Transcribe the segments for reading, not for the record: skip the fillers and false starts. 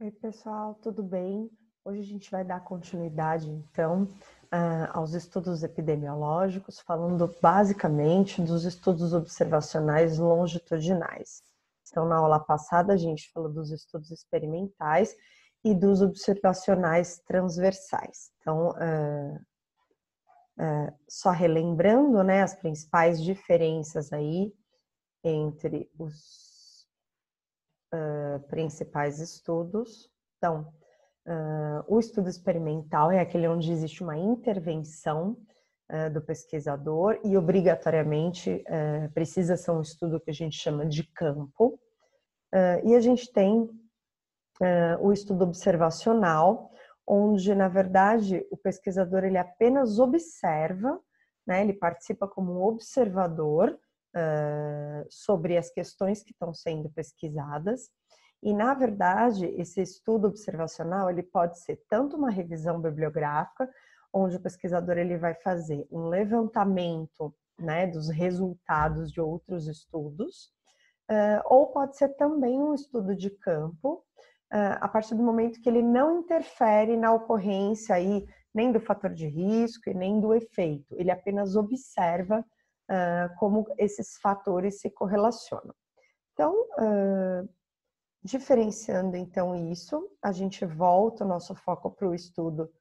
Oi, pessoal, tudo bem? Hoje a gente vai dar continuidade, então, aos estudos epidemiológicos, falando basicamente dos estudos observacionais longitudinais. Então, na aula passada, a gente falou dos estudos experimentais e dos observacionais transversais. Então, só relembrando, né, as principais diferenças aí entre os principais estudos. Então, o estudo experimental é aquele onde existe uma intervenção do pesquisador e obrigatoriamente precisa ser um estudo que a gente chama de campo. E a gente tem o estudo observacional, onde, na verdade, o pesquisador ele apenas observa, né, ele participa como um observador sobre as questões que estão sendo pesquisadas. E, na verdade, esse estudo observacional ele pode ser tanto uma revisão bibliográfica, onde o pesquisador ele vai fazer um levantamento, né, dos resultados de outros estudos, ou pode ser também um estudo de campo, a partir do momento que ele não interfere na ocorrência aí, nem do fator de risco e nem do efeito, ele apenas observa como esses fatores se correlacionam. Então, diferenciando então isso, a gente volta o nosso foco para o estudo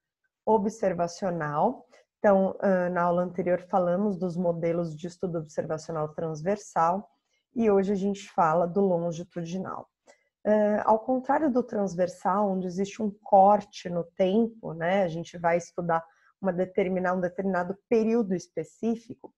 observacional. Então, na aula anterior falamos dos modelos de estudo observacional transversal e hoje a gente fala do longitudinal. Ao contrário do transversal, onde existe um corte no tempo, né, a gente vai estudar um determinado período específico,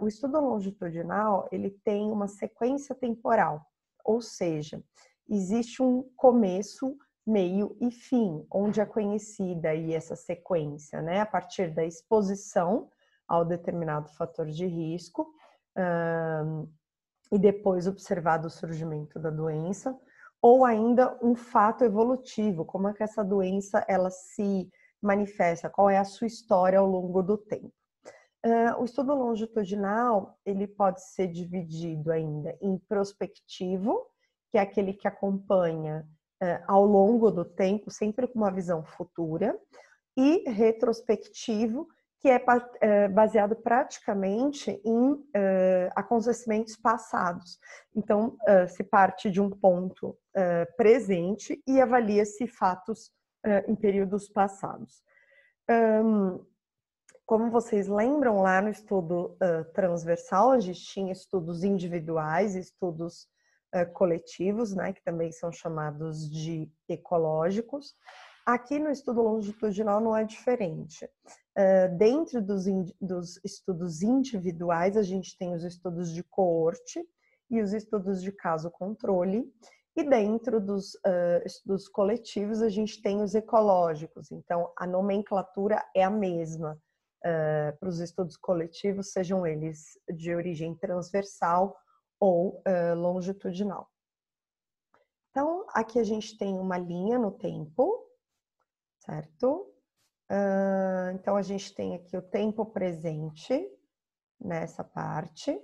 o estudo longitudinal ele tem uma sequência temporal, ou seja, existe um começo, meio e fim, onde é conhecida aí essa sequência, né, a partir da exposição ao determinado fator de risco, e depois observado o surgimento da doença, ou ainda um fato evolutivo, como é que essa doença ela se manifesta, qual é a sua história ao longo do tempo. O estudo longitudinal ele pode ser dividido ainda em prospectivo, que é aquele que acompanha ao longo do tempo, sempre com uma visão futura, e retrospectivo, que é baseado praticamente em acontecimentos passados. Então, se parte de um ponto presente e avalia-se fatos em períodos passados. Como vocês lembram, lá no estudo transversal, a gente tinha estudos individuais, estudos coletivos, né, que também são chamados de ecológicos. Aqui no estudo longitudinal não é diferente. Dentro dos estudos individuais, a gente tem os estudos de coorte e os estudos de caso-controle, e dentro dos estudos coletivos, a gente tem os ecológicos. Então, a nomenclatura é a mesma para os estudos coletivos, sejam eles de origem transversal ou longitudinal. Então, aqui a gente tem uma linha no tempo, certo? Então, a gente tem aqui o tempo presente, nessa parte.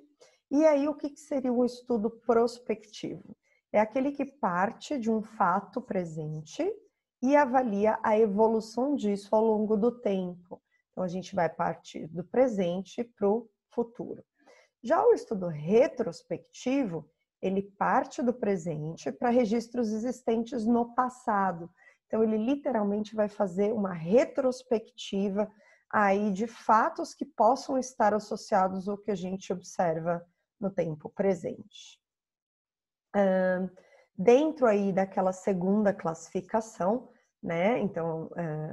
E aí, o que seria um estudo prospectivo? É aquele que parte de um fato presente e avalia a evolução disso ao longo do tempo. Então, a gente vai partir do presente para o futuro. Já o estudo retrospectivo, ele parte do presente para registros existentes no passado. Então, ele literalmente vai fazer uma retrospectiva aí de fatos que possam estar associados ao que a gente observa no tempo presente. Dentro aí daquela segunda classificação, né? Então,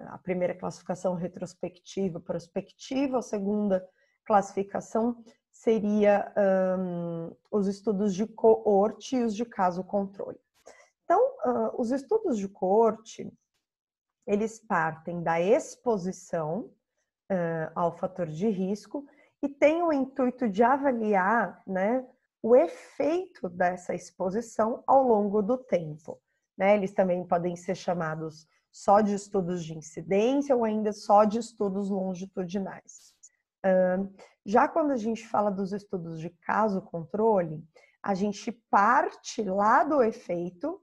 a primeira classificação retrospectiva, prospectiva, a segunda classificação seria os estudos de coorte e os de caso-controle. Então, os estudos de coorte, eles partem da exposição ao fator de risco e têm o intuito de avaliar, né, o efeito dessa exposição ao longo do tempo. Né? Eles também podem ser chamados só de estudos de incidência ou ainda só de estudos longitudinais. Já quando a gente fala dos estudos de caso-controle, a gente parte lá do efeito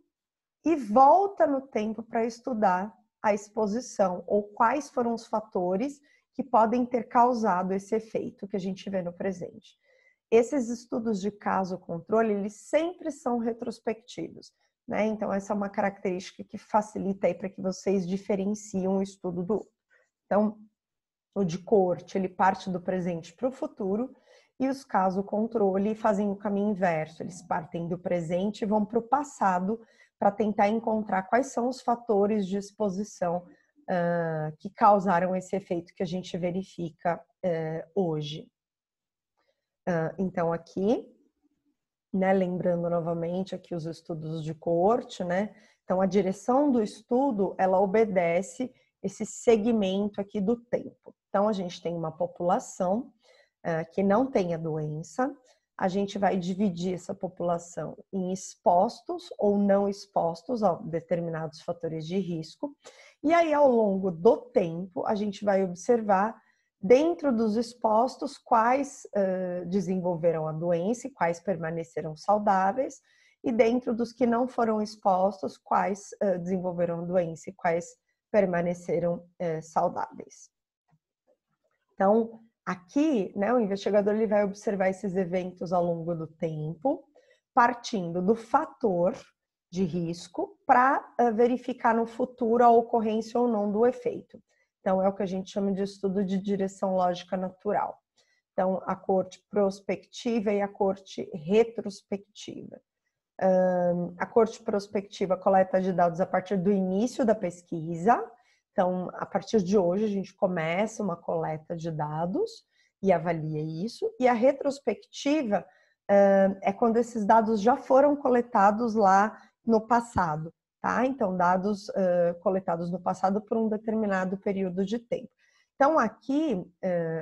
e volta no tempo para estudar a exposição ou quais foram os fatores que podem ter causado esse efeito que a gente vê no presente. Esses estudos de caso-controle, eles sempre são retrospectivos, né? Então, essa é uma característica que facilita aí para que vocês diferenciem um estudo do outro. Então, o de coorte, ele parte do presente para o futuro, e os caso-controle fazem o caminho inverso, eles partem do presente e vão para o passado para tentar encontrar quais são os fatores de exposição que causaram esse efeito que a gente verifica hoje. Então, aqui, né, lembrando novamente aqui os estudos de coorte, né? Então, a direção do estudo, ela obedece esse segmento aqui do tempo. Então, a gente tem uma população que não tem a doença, a gente vai dividir essa população em expostos ou não expostos a determinados fatores de risco, e aí, ao longo do tempo, a gente vai observar, dentro dos expostos, quais desenvolveram a doença e quais permaneceram saudáveis, e dentro dos que não foram expostos, quais desenvolveram a doença e quais permaneceram saudáveis. Então, aqui, né, o investigador ele vai observar esses eventos ao longo do tempo, partindo do fator de risco para verificar no futuro a ocorrência ou não do efeito. Então, é o que a gente chama de estudo de direção lógica natural. Então, a coorte prospectiva e a coorte retrospectiva. A coorte prospectiva coleta de dados a partir do início da pesquisa. Então, a partir de hoje, a gente começa uma coleta de dados e avalia isso. E a retrospectiva é quando esses dados já foram coletados lá no passado, tá? Então, dados coletados no passado por um determinado período de tempo. Então, aqui,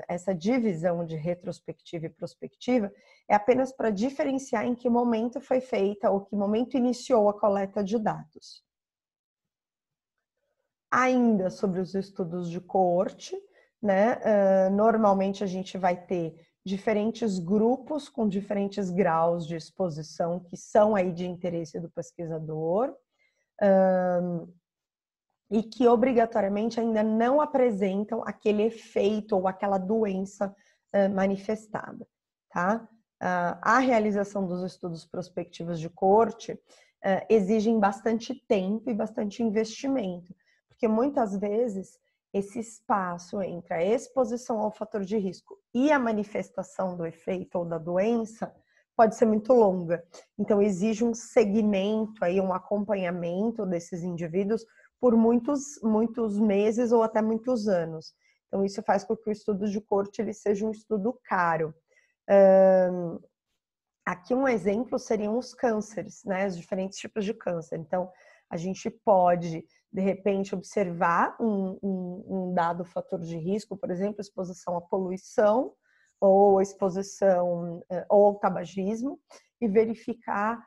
essa divisão de retrospectiva e prospectiva é apenas para diferenciar em que momento foi feita ou que momento iniciou a coleta de dados. Ainda sobre os estudos de coorte, né? Normalmente a gente vai ter diferentes grupos com diferentes graus de exposição que são aí de interesse do pesquisador e que obrigatoriamente ainda não apresentam aquele efeito ou aquela doença manifestada, tá? A realização dos estudos prospectivos de coorte exigem bastante tempo e bastante investimento, porque muitas vezes esse espaço entre a exposição ao fator de risco e a manifestação do efeito ou da doença pode ser muito longa. Então, exige um segmento, aí, um acompanhamento desses indivíduos por muitos meses ou até muitos anos. Então, isso faz com que o estudo de coorte ele seja um estudo caro. Aqui um exemplo seriam os cânceres, né? Os diferentes tipos de câncer. Então, a gente pode, de repente, observar um dado fator de risco, por exemplo, exposição à poluição, ou exposição ou ao tabagismo, e verificar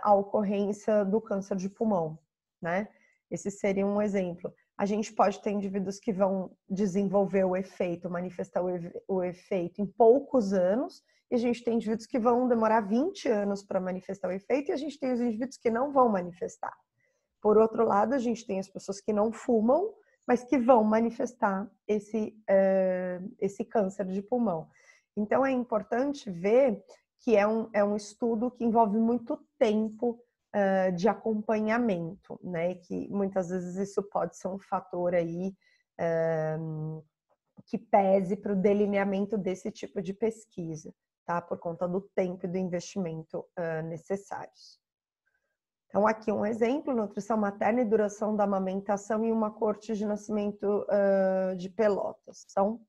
a ocorrência do câncer de pulmão, né? Esse seria um exemplo. A gente pode ter indivíduos que vão desenvolver o efeito, manifestar o efeito em poucos anos, e a gente tem indivíduos que vão demorar 20 anos para manifestar o efeito, e a gente tem os indivíduos que não vão manifestar. Por outro lado, a gente tem as pessoas que não fumam, mas que vão manifestar esse câncer de pulmão. Então, é importante ver que é um estudo que envolve muito tempo de acompanhamento, né? Que muitas vezes isso pode ser um fator aí que pese para o delineamento desse tipo de pesquisa, tá? Por conta do tempo e do investimento necessários. Então, aqui um exemplo, nutrição materna e duração da amamentação em uma coorte de nascimento de Pelotas. Então,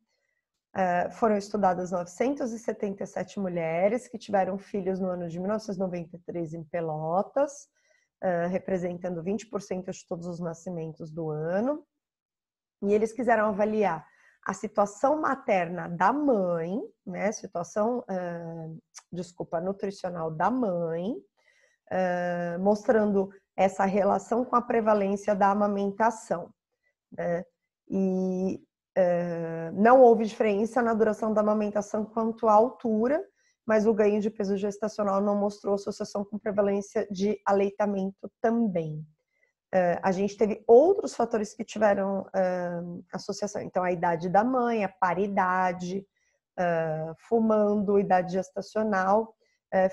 foram estudadas 977 mulheres que tiveram filhos no ano de 1993 em Pelotas, representando 20% de todos os nascimentos do ano. E eles quiseram avaliar a situação materna da mãe, né, nutricional da mãe, mostrando essa relação com a prevalência da amamentação, né? E não houve diferença na duração da amamentação quanto à altura, mas o ganho de peso gestacional não mostrou associação com prevalência de aleitamento também. A gente teve outros fatores que tiveram associação. Então, a idade da mãe, a paridade, fumando, idade gestacional,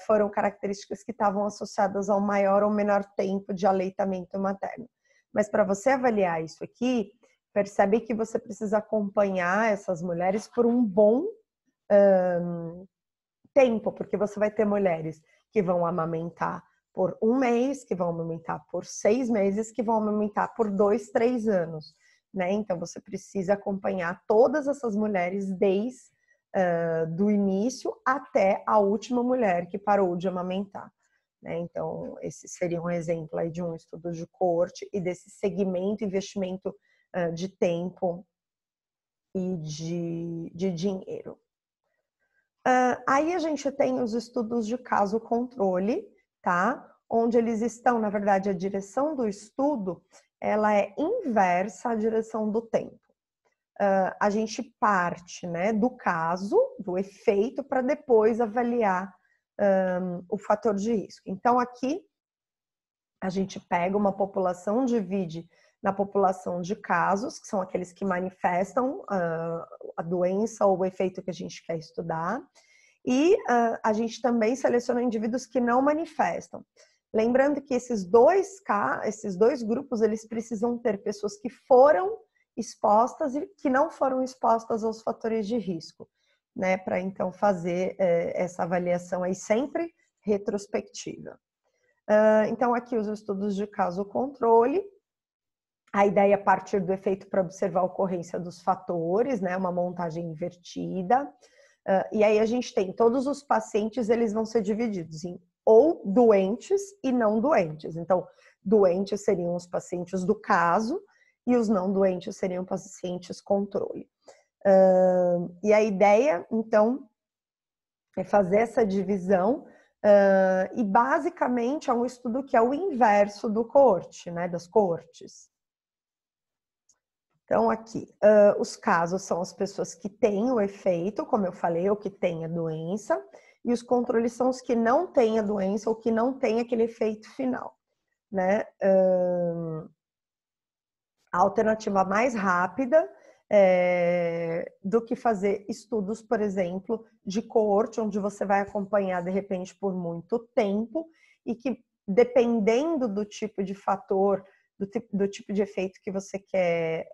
foram características que estavam associadas ao maior ou menor tempo de aleitamento materno. Mas para você avaliar isso aqui, percebe que você precisa acompanhar essas mulheres por um bom tempo, porque você vai ter mulheres que vão amamentar por 1 mês, que vão amamentar por 6 meses, que vão amamentar por 2, 3 anos, né? Então, você precisa acompanhar todas essas mulheres desde do início até a última mulher que parou de amamentar, né? Então, esse seria um exemplo aí de um estudo de coorte e desse segmento, investimento de tempo e de dinheiro. Aí a gente tem os estudos de caso controle, tá? Onde eles estão, na verdade, a direção do estudo, ela é inversa à direção do tempo. A gente parte, né, do caso, do efeito, para depois avaliar o fator de risco. Então, aqui, a gente pega uma população, divide na população de casos, que são aqueles que manifestam a doença ou o efeito que a gente quer estudar, e a gente também seleciona indivíduos que não manifestam. Lembrando que esses dois grupos, eles precisam ter pessoas que foram expostas e que não foram expostas aos fatores de risco, né? Para então fazer essa avaliação aí sempre retrospectiva. Então, aqui os estudos de caso controle. A ideia é partir do efeito para observar a ocorrência dos fatores, né? Uma montagem invertida. E aí a gente tem todos os pacientes, eles vão ser divididos em ou doentes e não doentes. Então, doentes seriam os pacientes do caso e os não doentes seriam pacientes controle. E a ideia, então, é fazer essa divisão e basicamente é um estudo que é o inverso do coorte, né, das coortes. Então, aqui, os casos são as pessoas que têm o efeito, como eu falei, ou que têm a doença, e os controles são os que não têm a doença ou que não têm aquele efeito final, né? A alternativa mais rápida do que fazer estudos, por exemplo, de coorte, onde você vai acompanhar, de repente, por muito tempo, e que, dependendo do tipo de fator, do tipo de efeito que você quer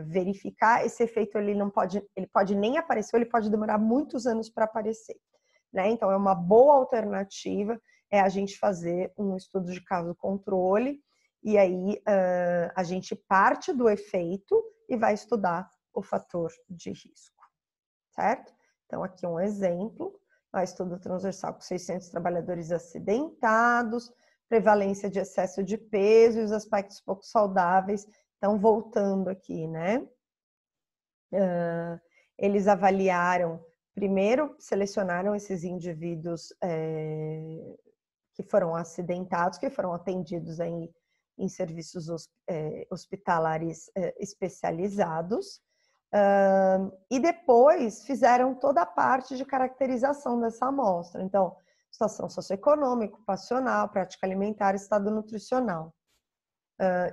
verificar, esse efeito ele pode nem aparecer, ou ele pode demorar muitos anos para aparecer, né? Então, é uma boa alternativa a gente fazer um estudo de caso controle, e aí a gente parte do efeito e vai estudar o fator de risco, certo? Então, aqui um exemplo, estudo transversal com 600 trabalhadores acidentados, prevalência de excesso de peso e os aspectos pouco saudáveis. Então, voltando aqui, né? Eles avaliaram, primeiro selecionaram esses indivíduos que foram acidentados, que foram atendidos em serviços hospitalares especializados, e depois fizeram toda a parte de caracterização dessa amostra. Então, situação socioeconômica, ocupacional, prática alimentar, estado nutricional.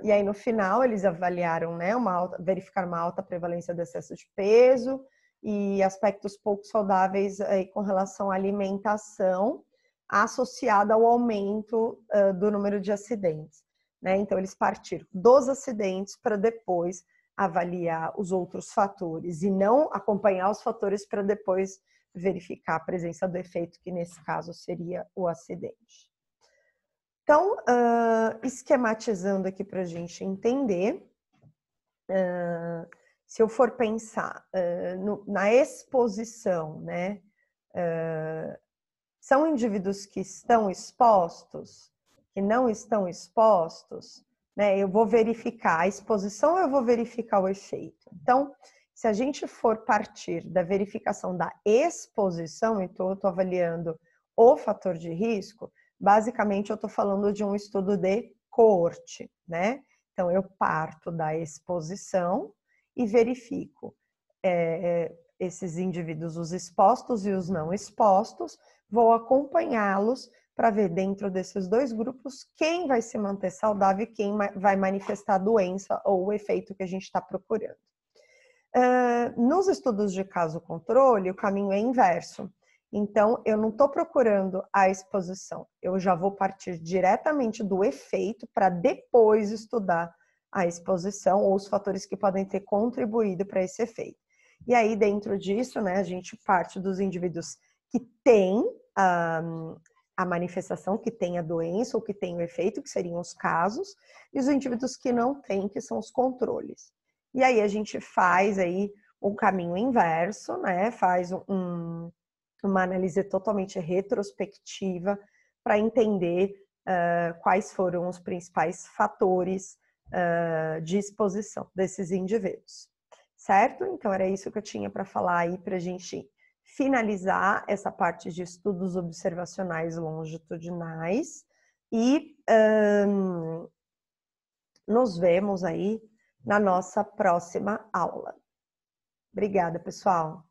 E aí, no final, eles avaliaram, né, verificaram uma alta prevalência de excesso de peso e aspectos pouco saudáveis com relação à alimentação, associada ao aumento do número de acidentes, né? Então, eles partiram dos acidentes para depois avaliar os outros fatores e não acompanhar os fatores para depois verificar a presença do efeito, que nesse caso seria o acidente. Então, esquematizando aqui para a gente entender, se eu for pensar na exposição, né, são indivíduos que estão expostos, que não estão expostos, né? Eu vou verificar a exposição ou eu vou verificar o efeito? Então, se a gente for partir da verificação da exposição, então eu estou avaliando o fator de risco, basicamente eu estou falando de um estudo de coorte, né? Então, eu parto da exposição e verifico esses indivíduos, os expostos e os não expostos, vou acompanhá-los para ver dentro desses dois grupos quem vai se manter saudável e quem vai manifestar a doença ou o efeito que a gente está procurando. Nos estudos de caso controle, o caminho é inverso. Então, eu não estou procurando a exposição, eu já vou partir diretamente do efeito para depois estudar a exposição ou os fatores que podem ter contribuído para esse efeito. E aí, dentro disso, né, a gente parte dos indivíduos que têm a manifestação, que têm a doença ou que têm o efeito, que seriam os casos, e os indivíduos que não têm, que são os controles. E aí a gente faz aí um caminho inverso, né? Faz uma análise totalmente retrospectiva para entender quais foram os principais fatores de exposição desses indivíduos, certo? Então era isso que eu tinha para falar aí para a gente finalizar essa parte de estudos observacionais longitudinais e nos vemos aí na nossa próxima aula. Obrigada, pessoal!